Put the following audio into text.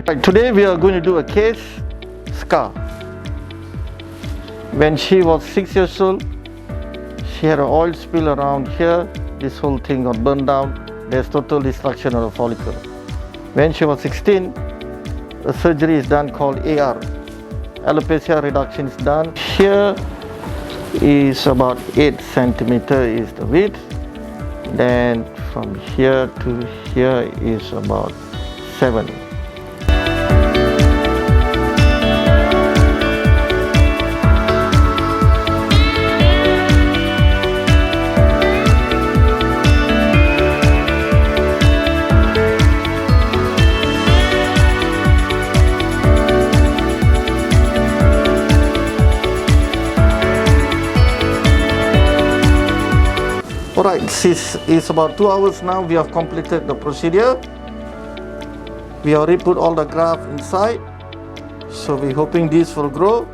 Right, today we are going to do a case scar. When she was 6 years old, she had an oil spill around here. This whole thing got burned down. There's total destruction of the follicle. When she was 16, a surgery is done called AR. Alopecia reduction is done. Here is about 8 centimeter is the width. Then from here to here is about 7. Alright, it's about 2 hours now. We have completed the procedure. We already put all the graft inside. So we're hoping this will grow.